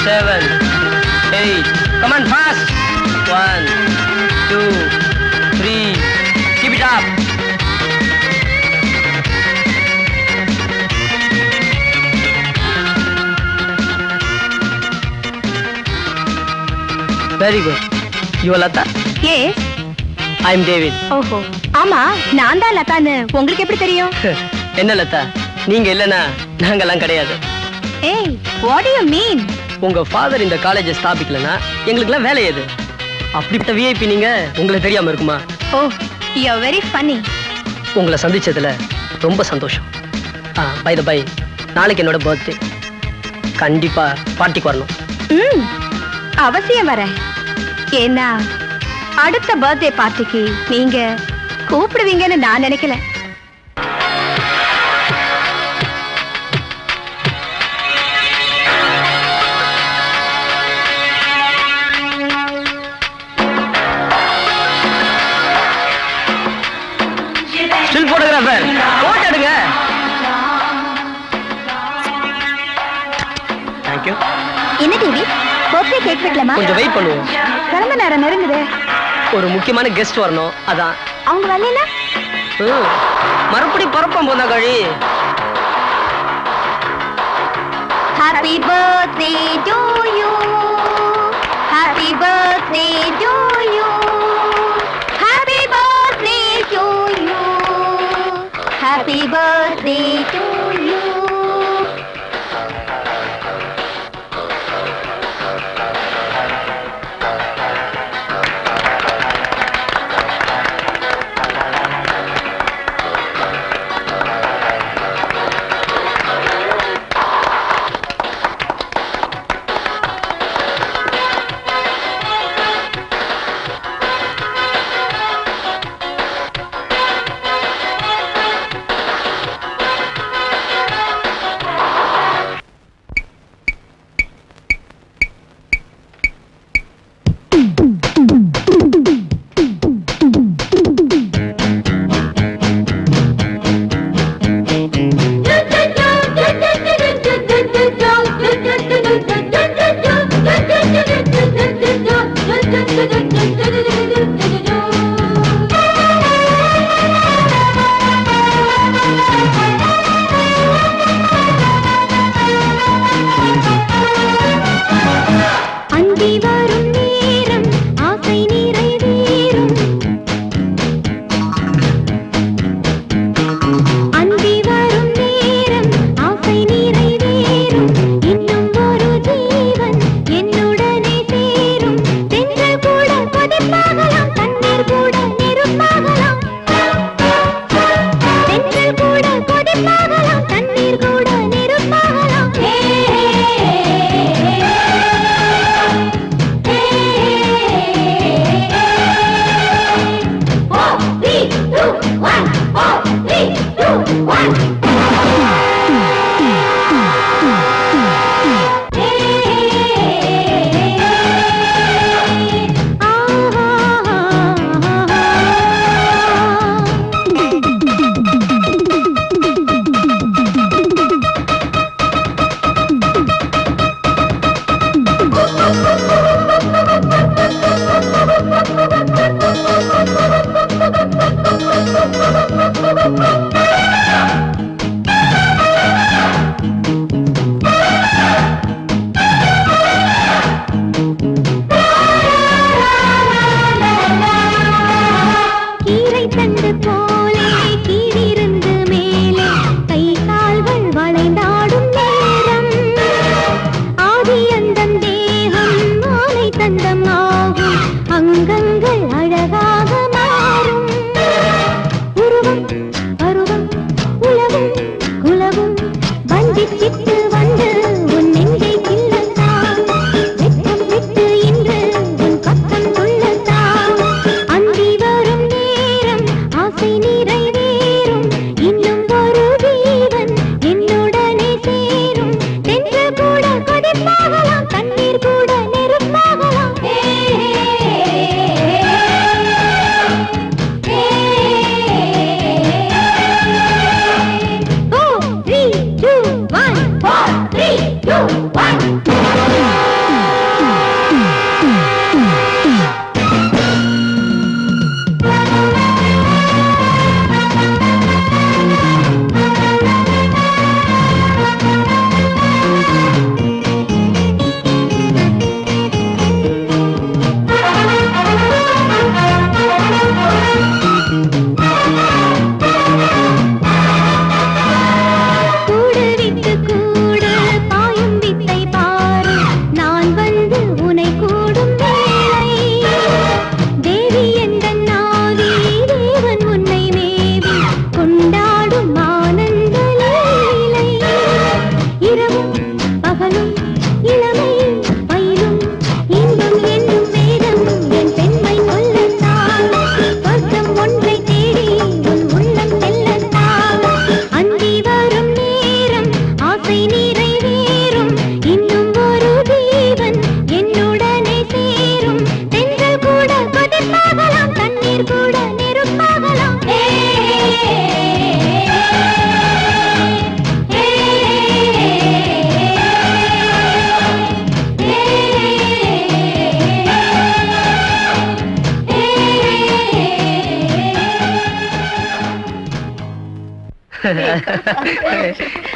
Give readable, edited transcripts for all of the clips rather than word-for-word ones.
7, 8. Come on, fast. 1, 2, 3. Keep it up. Very good. You are Lata? Yes. I am David. ஓஹோ. ஆமா, நான் தான் லதான்னு உங்களுக்கு எப்படி தெரியும்? என்ன லதா, நீங்க இல்லனா நாங்கலாம் கிடையாது. ஏய், what do you mean? உங்க ஃாதர் இந்த காலேஜை ஸ்தாபிக்கலனா எங்களுக்குலாம் வேலை ஏது? அப்படிப்பட்ட விஐபி நீங்க, உங்களுக்கு தெரியாம இருக்குமா? Oh, you are very funny. உங்களை சந்திச்சதுல ரொம்ப சந்தோஷம். பை தி பை, நாளைக்கு என்னோட பர்த்டே. கண்டிப்பா பார்ட்டிக்கு வரணும். அவசியம் வரேன். ஏன்னா அடுத்த பர்த்டே பார்ட்டிக்கு நீங்க கூப்பிடுவீங்கன்னு நான் நினைக்கல. ஸ்டில் போட்டோகிராஃபர், போட்டோ எடுங்க. Thank you. என்ன டிவி? பர்த்டே கேக் வெட்டலாமா? கொஞ்சம் வெயிட் பண்ணுவோம். கிளம்ப நேரம் நெருங்குது. ஒரு முக்கியமான கெஸ்ட் வரணும், அதான். அவங்க வரல? மறுபடியும் பரப்பம் போனா கழி. Happy birthday to you. Happy birthday to you. Happy birthday to you. Happy birthday to you.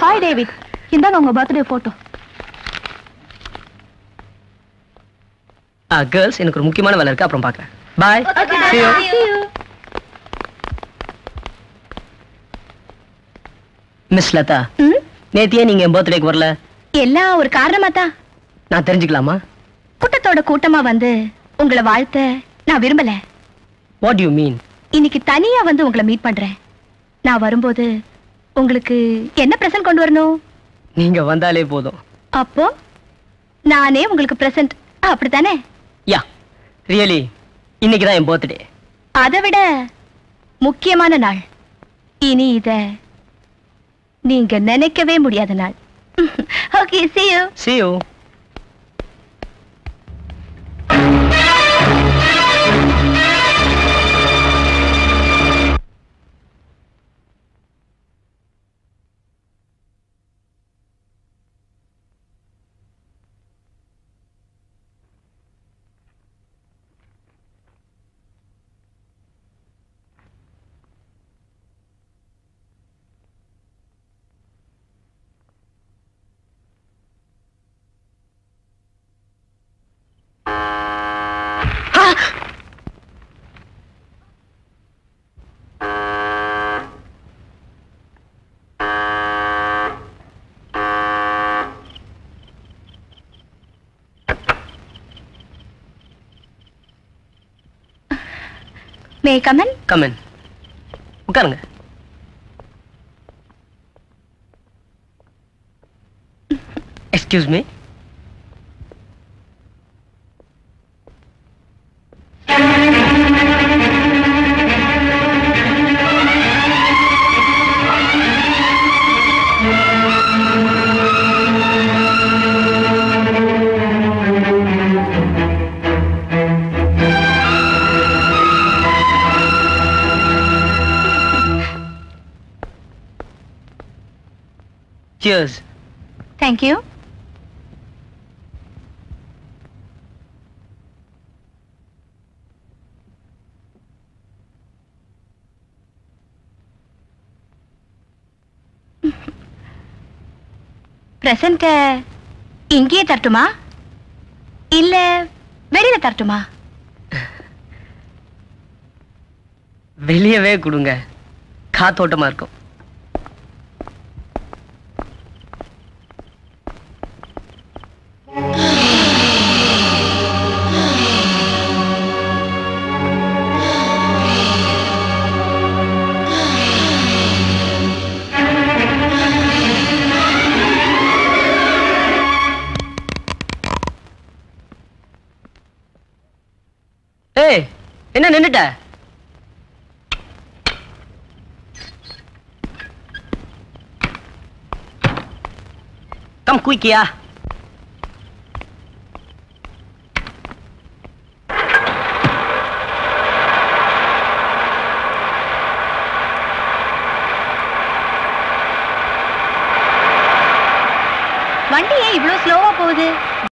Hi David, இந்தாங்க உங்க பர்த்டே போட்டோ. கேர்ள்ஸ், எனக்கு ஒரு முக்கியமான வேலை இருக்கு, அப்புறம் பார்க்கறேன். பாய். See you. மிஸ் லதா, நேத்தியே நீங்க என் பர்த்டேக்கு வரல. எல்லாம் ஒரு காரணமா தான். நான் தெரிஞ்சுக்கலாமா? கூட்டத்தோட கூட்டமா வந்து உங்களை வாழ்த்த நான் விரும்பல. What do you mean? இன்னைக்கு தனியா வந்து உங்களை மீட் பண்றேன். நான் வரும்போது உங்களுக்கு என்ன பிரசன்ட் கொண்டு வரணும்? நீங்க வந்தாலே போதும். அப்போ நானே உங்களுக்கு பிரசன்ட், அப்படித்தானே? யா, ரியலி இன்னைக்கு தான் என் பர்த்டே. அதை விட முக்கியமான நாள். இனி இத நீங்க நினைக்கவே முடியாத நாள். Okay, see you. See you. May I come in? Come in. உட்காருங்க. Excuse me. Cheers. Thank you. Present இங்கேயே தரட்டுமா இல்ல வெளியில தரட்டுமா? வெளியவே கொடுங்க, காத்தோட்டமா இருக்கும். ஏய், என்ன நின்னுட்ட? கம் குயிக்கியா. வண்டி ஏன் இவ்வளவு ஸ்லோவா போகுது?